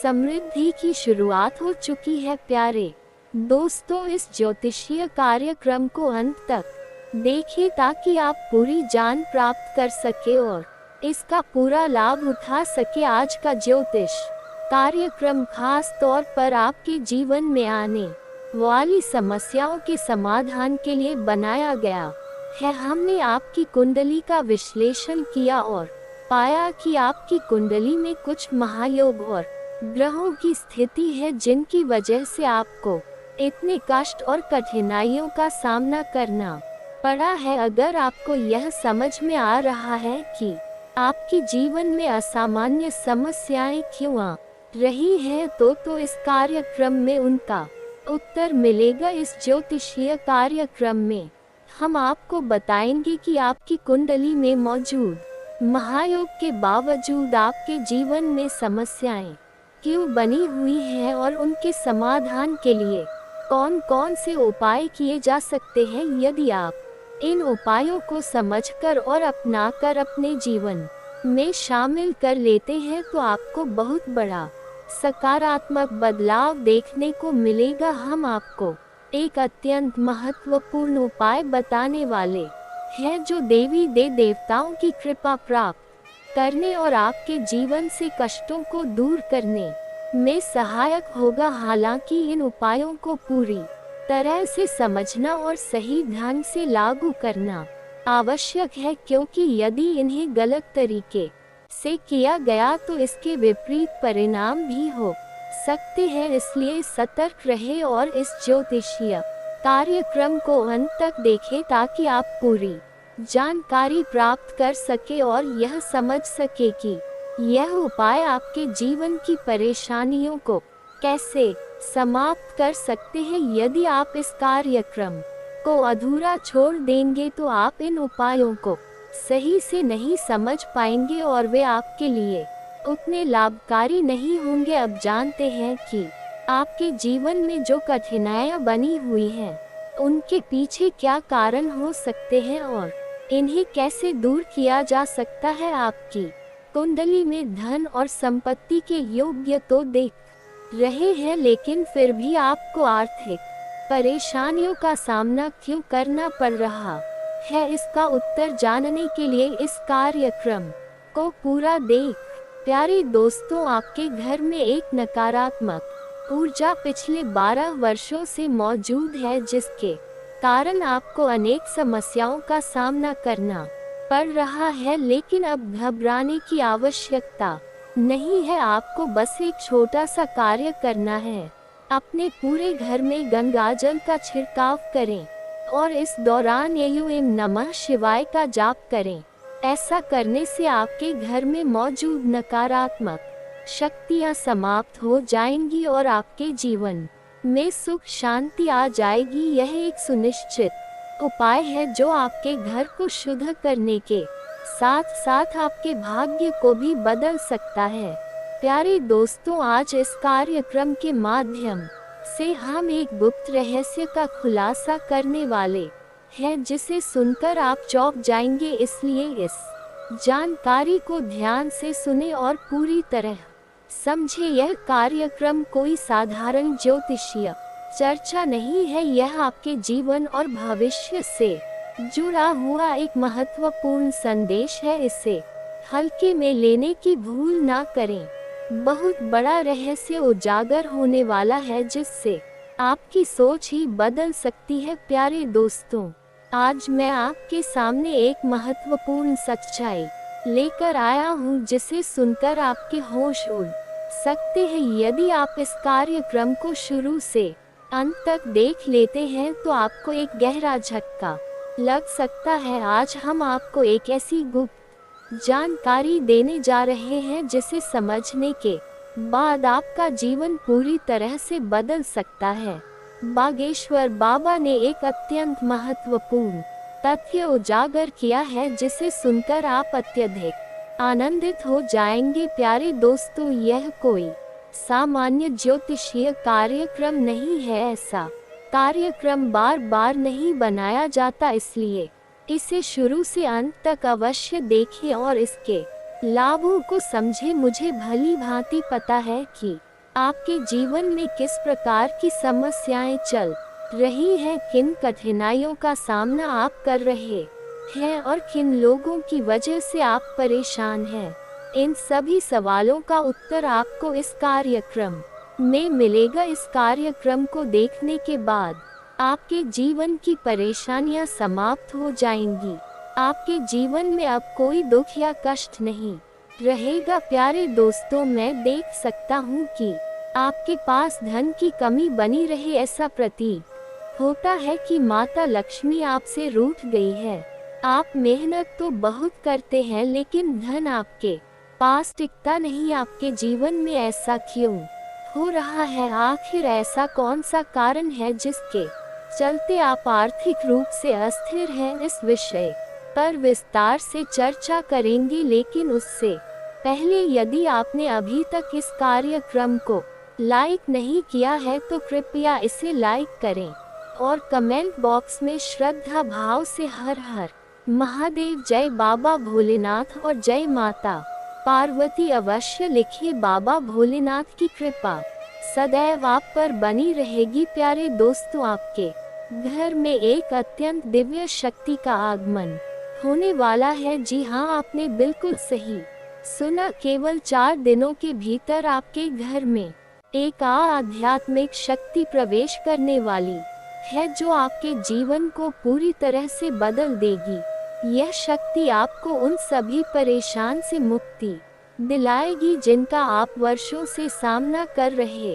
समृद्धि की शुरुआत हो चुकी है। प्यारे दोस्तों, इस ज्योतिषीय कार्यक्रम को अंत तक देखें ताकि आप पूरी जान प्राप्त कर सके और इसका पूरा लाभ उठा सके। आज का ज्योतिष कार्यक्रम खास तौर पर आपके जीवन में आने वाली समस्याओं के समाधान के लिए बनाया गया है। हमने आपकी कुंडली का विश्लेषण किया और पाया कि आपकी कुंडली में कुछ महायोग और ग्रहों की स्थिति है, जिनकी वजह से आपको इतने कष्ट और कठिनाइयों का सामना करना पड़ा है। अगर आपको यह समझ में आ रहा है कि आपके जीवन में असामान्य समस्याएं क्यों आ रही हैं, तो इस कार्यक्रम में उनका उत्तर मिलेगा। इस ज्योतिषीय कार्यक्रम में हम आपको बताएंगे कि आपकी कुंडली में मौजूद महायोग के बावजूद आपके जीवन में समस्याएं क्यों बनी हुई हैं और उनके समाधान के लिए कौन कौन से उपाय किए जा सकते हैं। यदि आप इन उपायों को समझकर और अपनाकर अपने जीवन में शामिल कर लेते हैं तो आपको बहुत बड़ा सकारात्मक बदलाव देखने को मिलेगा। हम आपको एक अत्यंत महत्वपूर्ण उपाय बताने वाले हैं, जो देवी देवताओं की कृपा प्राप्त करने और आपके जीवन से कष्टों को दूर करने में सहायक होगा। हालांकि इन उपायों को पूरी तरह से समझना और सही ढंग से लागू करना आवश्यक है, क्योंकि यदि इन्हें गलत तरीके से किया गया तो इसके विपरीत परिणाम भी हो सकते हैं। इसलिए सतर्क रहे और इस ज्योतिषीय कार्यक्रम को अंत तक देखें ताकि आप पूरी जानकारी प्राप्त कर सके और यह समझ सके कि यह उपाय आपके जीवन की परेशानियों को कैसे समाप्त कर सकते हैं। यदि आप इस कार्यक्रम को अधूरा छोड़ देंगे तो आप इन उपायों को सही से नहीं समझ पाएंगे और वे आपके लिए उतने लाभकारी नहीं होंगे। अब जानते हैं कि आपके जीवन में जो कठिनाइयां बनी हुई हैं, उनके पीछे क्या कारण हो सकते हैं और इन्हें कैसे दूर किया जा सकता है। आपकी कुंडली में धन और संपत्ति के योग्य तो देख रहे हैं, लेकिन फिर भी आपको आर्थिक परेशानियों का सामना क्यों करना पड़ रहा है, इसका उत्तर जानने के लिए इस कार्यक्रम को पूरा देख। प्यारे दोस्तों, आपके घर में एक नकारात्मक ऊर्जा पिछले 12 वर्षों से मौजूद है, जिसके कारण आपको अनेक समस्याओं का सामना करना पड़ रहा है। लेकिन अब घबराने की आवश्यकता नहीं है, आपको बस एक छोटा सा कार्य करना है। अपने पूरे घर में गंगाजल का छिड़काव करें और इस दौरान ओम नमः शिवाय का जाप करें। ऐसा करने से आपके घर में मौजूद नकारात्मक शक्तियां समाप्त हो जाएंगी और आपके जीवन में सुख शांति आ जाएगी। यह एक सुनिश्चित उपाय है जो आपके घर को शुद्ध करने के साथ साथ आपके भाग्य को भी बदल सकता है। प्यारे दोस्तों, आज इस कार्यक्रम के माध्यम से हम एक गुप्त रहस्य का खुलासा करने वाले है जिसे सुनकर आप चौंक जाएंगे, इसलिए इस जानकारी को ध्यान से सुने और पूरी तरह समझे। यह कार्यक्रम कोई साधारण ज्योतिषीय चर्चा नहीं है, यह आपके जीवन और भविष्य से जुड़ा हुआ एक महत्वपूर्ण संदेश है। इसे हल्के में लेने की भूल ना करें। बहुत बड़ा रहस्य उजागर होने वाला है जिससे आपकी सोच ही बदल सकती है। प्यारे दोस्तों, आज मैं आपके सामने एक महत्वपूर्ण सच्चाई लेकर आया हूँ जिसे सुनकर आपके होश उड़ सकते हैं। यदि आप इस कार्यक्रम को शुरू से अंत तक देख लेते हैं तो आपको एक गहरा झटका लग सकता है। आज हम आपको एक ऐसी गुप्त जानकारी देने जा रहे हैं जिसे समझने के बाद आपका जीवन पूरी तरह से बदल सकता है। बागेश्वर बाबा ने एक अत्यंत महत्वपूर्ण तथ्य उजागर किया है जिसे सुनकर आप अत्यधिक आनंदित हो जाएंगे। प्यारे दोस्तों, यह कोई सामान्य ज्योतिषीय कार्यक्रम नहीं है। ऐसा कार्यक्रम बार बार नहीं बनाया जाता, इसलिए इसे शुरू से अंत तक अवश्य देखें और इसके लाभों को समझें। मुझे भली भांति पता है कि आपके जीवन में किस प्रकार की समस्याएं चल रही हैं, किन कठिनाइयों का सामना आप कर रहे हैं और किन लोगों की वजह से आप परेशान हैं। इन सभी सवालों का उत्तर आपको इस कार्यक्रम में मिलेगा। इस कार्यक्रम को देखने के बाद आपके जीवन की परेशानियां समाप्त हो जाएंगी। आपके जीवन में अब कोई दुख या कष्ट नहीं रहेगा। प्यारे दोस्तों, मैं देख सकता हूँ कि आपके पास धन की कमी बनी रहे। ऐसा प्रतीत होता है कि माता लक्ष्मी आपसे रूठ गई है। आप मेहनत तो बहुत करते हैं लेकिन धन आपके पास टिकता नहीं। आपके जीवन में ऐसा क्यों हो रहा है? आखिर ऐसा कौन सा कारण है जिसके चलते आप आर्थिक रूप से अस्थिर हैं? इस विषय पर विस्तार से चर्चा करेंगे, लेकिन उससे पहले यदि आपने अभी तक इस कार्यक्रम को लाइक नहीं किया है तो कृपया इसे लाइक करें और कमेंट बॉक्स में श्रद्धा भाव से हर हर महादेव, जय बाबा भोलेनाथ और जय माता पार्वती अवश्य लिखिए। बाबा भोलेनाथ की कृपा सदैव आप पर बनी रहेगी। प्यारे दोस्तों, आपके घर में एक अत्यंत दिव्य शक्ति का आगमन होने वाला है। जी हाँ, आपने बिल्कुल सही सुना। केवल 4 दिनों के भीतर आपके घर में एक आध्यात्मिक शक्ति प्रवेश करने वाली है जो आपके जीवन को पूरी तरह से बदल देगी। यह शक्ति आपको उन सभी परेशान से मुक्ति दिलाएगी जिनका आप वर्षों से सामना कर रहे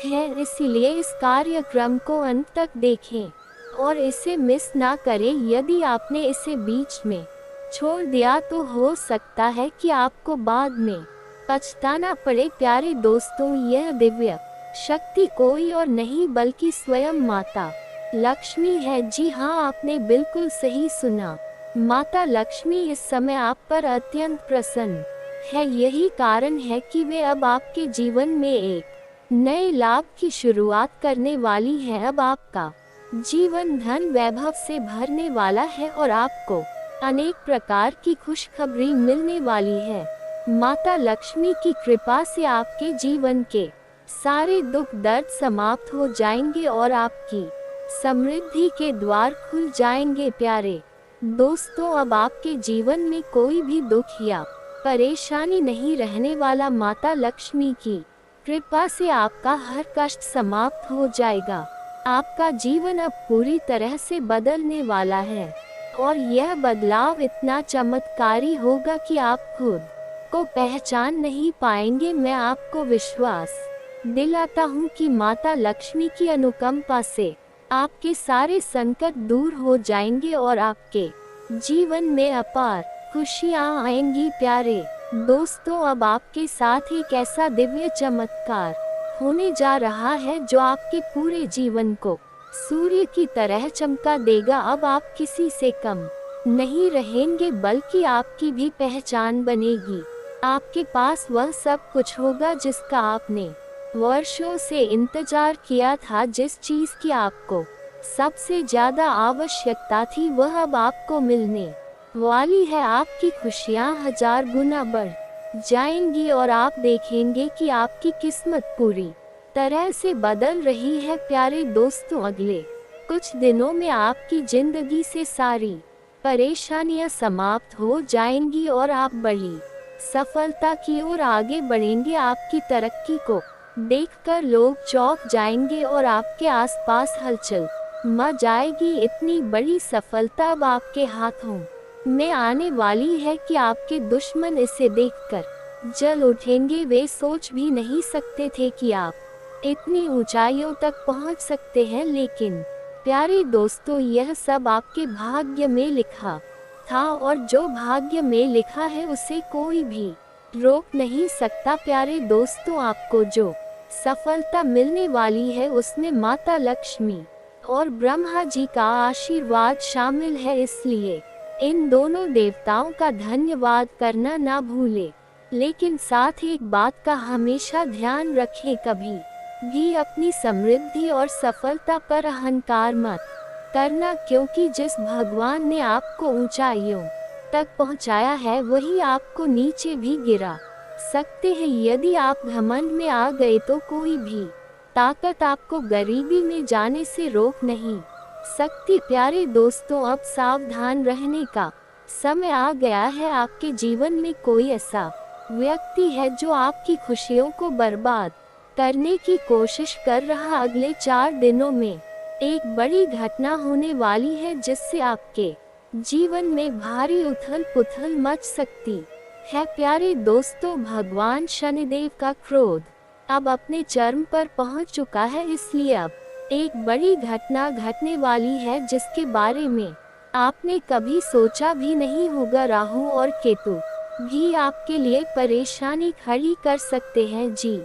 हैं। इसीलिए इस कार्यक्रम को अंत तक देखें और इसे मिस ना करें। यदि आपने इसे बीच में छोड़ दिया तो हो सकता है कि आपको बाद में पछताना पड़े। प्यारे दोस्तों, यह दिव्य शक्ति कोई और नहीं बल्कि स्वयं माता लक्ष्मी है। जी हाँ, आपने बिल्कुल सही सुना। माता लक्ष्मी इस समय आप पर अत्यंत प्रसन्न है। यही कारण है कि वे अब आपके जीवन में एक नए लाभ की शुरुआत करने वाली है। अब आपका जीवन धन वैभव से भरने वाला है और आपको अनेक प्रकार की खुशखबरी मिलने वाली है। माता लक्ष्मी की कृपा से आपके जीवन के सारे दुख दर्द समाप्त हो जाएंगे और आपकी समृद्धि के द्वार खुल जाएंगे। प्यारे दोस्तों, अब आपके जीवन में कोई भी दुख या परेशानी नहीं रहने वाला। माता लक्ष्मी की कृपा से आपका हर कष्ट समाप्त हो जाएगा। आपका जीवन अब पूरी तरह से बदलने वाला है और यह बदलाव इतना चमत्कारी होगा कि आप खुद को पहचान नहीं पाएंगे। मैं आपको विश्वास दिलाता हूँ कि माता लक्ष्मी की अनुकंपा से आपके सारे संकट दूर हो जाएंगे और आपके जीवन में अपार खुशियाँ आएंगी। प्यारे दोस्तों, अब आपके साथ एक ऐसा दिव्य चमत्कार होने जा रहा है जो आपके पूरे जीवन को सूर्य की तरह चमका देगा। अब आप किसी से कम नहीं रहेंगे बल्कि आपकी भी पहचान बनेगी। आपके पास वह सब कुछ होगा जिसका आपने वर्षों से इंतजार किया था। जिस चीज की आपको सबसे ज्यादा आवश्यकता थी वह अब आपको मिलने वाली है। आपकी खुशियाँ 1000 गुना बढ़ जाएंगी और आप देखेंगे कि आपकी किस्मत पूरी तरह से बदल रही है। प्यारे दोस्तों, अगले कुछ दिनों में आपकी जिंदगी से सारी परेशानियां समाप्त हो जाएंगी और आप बड़ी सफलता की ओर आगे बढ़ेंगे। आपकी तरक्की को देखकर लोग चौंक जाएंगे और आपके आसपास हलचल मच जाएगी। इतनी बड़ी सफलता अब आपके हाथों में आने वाली है कि आपके दुश्मन इसे देखकर जल उठेंगे। वे सोच भी नहीं सकते थे कि आप इतनी ऊंचाइयों तक पहुंच सकते हैं, लेकिन प्यारे दोस्तों, यह सब आपके भाग्य में लिखा था और जो भाग्य में लिखा है उसे कोई भी रोक नहीं सकता। प्यारे दोस्तों, आपको जो सफलता मिलने वाली है उसमें माता लक्ष्मी और ब्रह्मा जी का आशीर्वाद शामिल है, इसलिए इन दोनों देवताओं का धन्यवाद करना ना भूले। लेकिन साथ ही एक बात का हमेशा ध्यान रखें, कभी भी अपनी समृद्धि और सफलता पर अहंकार मत करना, क्योंकि जिस भगवान ने आपको ऊंचाइयों तक पहुंचाया है वही आपको नीचे भी गिरा सकते हैं। यदि आप घमंड में आ गए तो कोई भी ताकत आपको गरीबी में जाने से रोक नहीं सकती। प्यारे दोस्तों, अब सावधान रहने का समय आ गया है। आपके जीवन में कोई ऐसा व्यक्ति है जो आपकी खुशियों को बर्बाद करने की कोशिश कर रहा। अगले 4 दिनों में एक बड़ी घटना होने वाली है जिससे आपके जीवन में भारी उथल पुथल मच सकती है। प्यारे दोस्तों, भगवान शनिदेव का क्रोध अब अपने चरम पर पहुंच चुका है, इसलिए अब एक बड़ी घटना घटने वाली है जिसके बारे में आपने कभी सोचा भी नहीं होगा। राहु और केतु भी आपके लिए परेशानी खड़ी कर सकते हैं। जी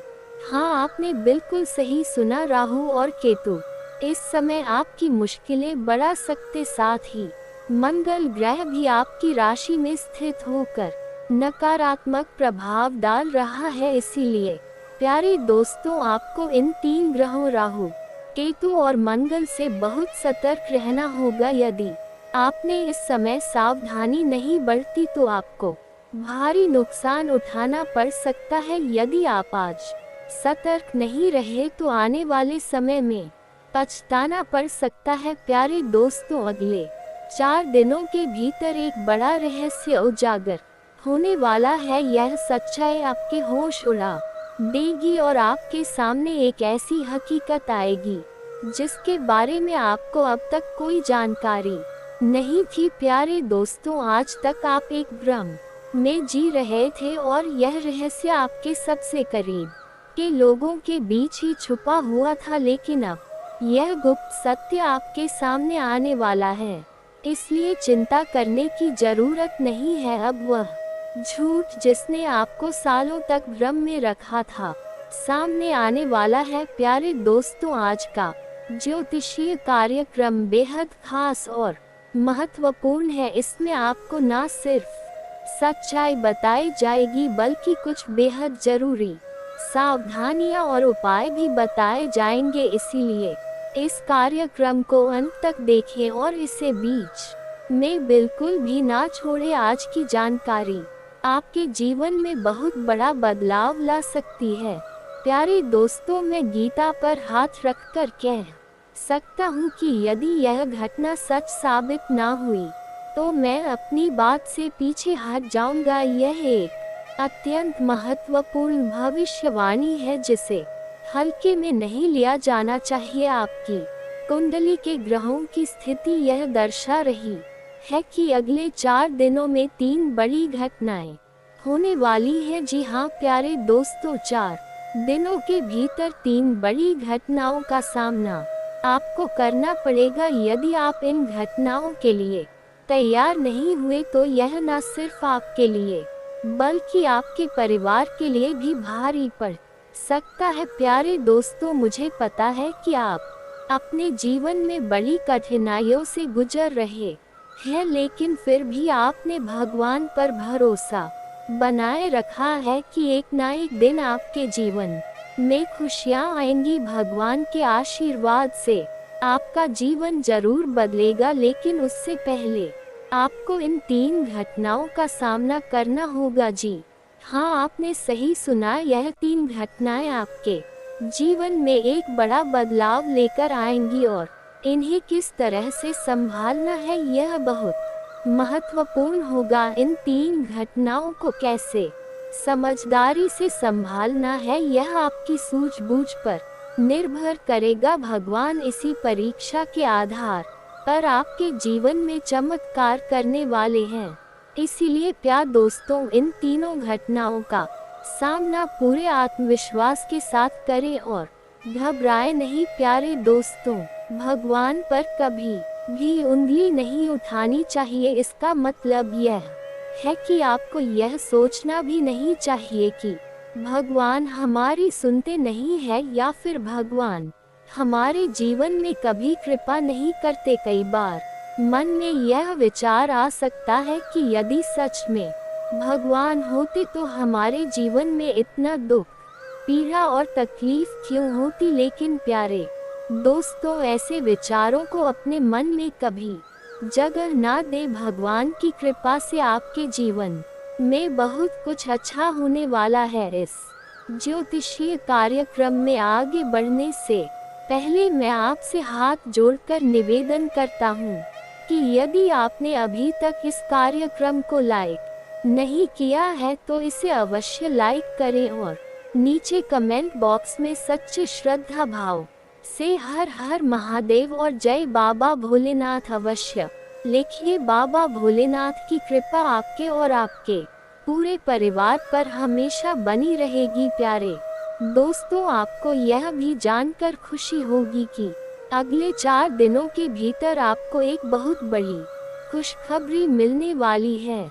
हाँ, आपने बिल्कुल सही सुना, राहु और केतु इस समय आपकी मुश्किलें बढ़ा सकते। साथ ही मंगल ग्रह भी आपकी राशि में स्थित होकर नकारात्मक प्रभाव डाल रहा है। इसीलिए प्यारे दोस्तों, आपको इन 3 ग्रहों राहु, केतु और मंगल से बहुत सतर्क रहना होगा। यदि आपने इस समय सावधानी नहीं बरती तो आपको भारी नुकसान उठाना पड़ सकता है। यदि आप आज सतर्क नहीं रहे तो आने वाले समय में पछताना पड़ सकता है। प्यारे दोस्तों, अगले 4 दिनों के भीतर एक बड़ा रहस्य उजागर होने वाला है। यह सच्चाई आपके होश उड़ा देगी और आपके सामने एक ऐसी हकीकत आएगी जिसके बारे में आपको अब तक कोई जानकारी नहीं थी। प्यारे दोस्तों, आज तक आप एक भ्रम में जी रहे थे और यह रहस्य आपके सबसे करीब के लोगों के बीच ही छुपा हुआ था, लेकिन अब यह गुप्त सत्य आपके सामने आने वाला है, इसलिए चिंता करने की जरूरत नहीं है। अब वह झूठ जिसने आपको सालों तक भ्रम में रखा था सामने आने वाला है। प्यारे दोस्तों, आज का ज्योतिषीय कार्यक्रम बेहद खास और महत्वपूर्ण है। इसमें आपको न सिर्फ सच्चाई बताई जाएगी बल्कि कुछ बेहद जरूरी सावधानियां और उपाय भी बताए जाएंगे। इसीलिए इस कार्यक्रम को अंत तक देखें और इसे बीच में बिल्कुल भी ना छोड़ें। आज की जानकारी आपके जीवन में बहुत बड़ा बदलाव ला सकती है। प्यारे दोस्तों, मैं गीता पर हाथ रखकर कह सकता हूँ कि यदि यह घटना सच साबित ना हुई तो मैं अपनी बात से पीछे हट जाऊंगा। यह एक अत्यंत महत्वपूर्ण भविष्यवाणी है जिसे हल्के में नहीं लिया जाना चाहिए। आपकी कुंडली के ग्रहों की स्थिति यह दर्शा रही है कि अगले 4 दिनों में 3 बड़ी घटनाएं होने वाली हैं। जी हाँ प्यारे दोस्तों, 4 दिनों के भीतर 3 बड़ी घटनाओं का सामना आपको करना पड़ेगा। यदि आप इन घटनाओं के लिए तैयार नहीं हुए तो यह न सिर्फ आपके लिए बल्कि आपके परिवार के लिए भी भारी पड़ सकता है। प्यारे दोस्तों, मुझे पता है कि आप अपने जीवन में बड़ी कठिनाइयों से गुजर रहे हैं, लेकिन फिर भी आपने भगवान पर भरोसा बनाए रखा है कि एक ना एक दिन आपके जीवन में खुशियां आएंगी। भगवान के आशीर्वाद से आपका जीवन जरूर बदलेगा, लेकिन उससे पहले आपको इन 3 घटनाओं का सामना करना होगा जी। हाँ, आपने सही सुना, यह 3 घटनाएं आपके जीवन में एक बड़ा बदलाव लेकर आएंगी और इन्हें किस तरह से संभालना है यह बहुत महत्वपूर्ण होगा। इन 3 घटनाओं को कैसे समझदारी से संभालना है यह आपकी सूझबूझ पर निर्भर करेगा। भगवान इसी परीक्षा के आधार पर आपके जीवन में चमत्कार करने वाले हैं। इसीलिए प्यारे दोस्तों, इन तीनों घटनाओं का सामना पूरे आत्मविश्वास के साथ करें और घबराएं नहीं। प्यारे दोस्तों, भगवान पर कभी भी उंगली नहीं उठानी चाहिए। इसका मतलब यह है कि आपको यह सोचना भी नहीं चाहिए कि भगवान हमारी सुनते नहीं है या फिर भगवान हमारे जीवन में कभी कृपा नहीं करते। कई बार मन में यह विचार आ सकता है कि यदि सच में भगवान होते तो हमारे जीवन में इतना दुख, पीड़ा और तकलीफ क्यों होती। लेकिन प्यारे दोस्तों, ऐसे विचारों को अपने मन में कभी जगह ना दे। भगवान की कृपा से आपके जीवन में बहुत कुछ अच्छा होने वाला है। इस ज्योतिषीय कार्यक्रम में आगे बढ़ने से पहले मैं आपसे हाथ जोड़कर निवेदन करता हूँ कि यदि आपने अभी तक इस कार्यक्रम को लाइक नहीं किया है तो इसे अवश्य लाइक करें और नीचे कमेंट बॉक्स में सच्चे श्रद्धा भाव से हर हर महादेव और जय बाबा भोलेनाथ अवश्य लिखिए। बाबा भोलेनाथ की कृपा आपके और आपके पूरे परिवार पर हमेशा बनी रहेगी। प्यारे दोस्तों, आपको यह भी जानकर खुशी होगी कि अगले 4 दिनों के भीतर आपको एक बहुत बड़ी खुशखबरी मिलने वाली है।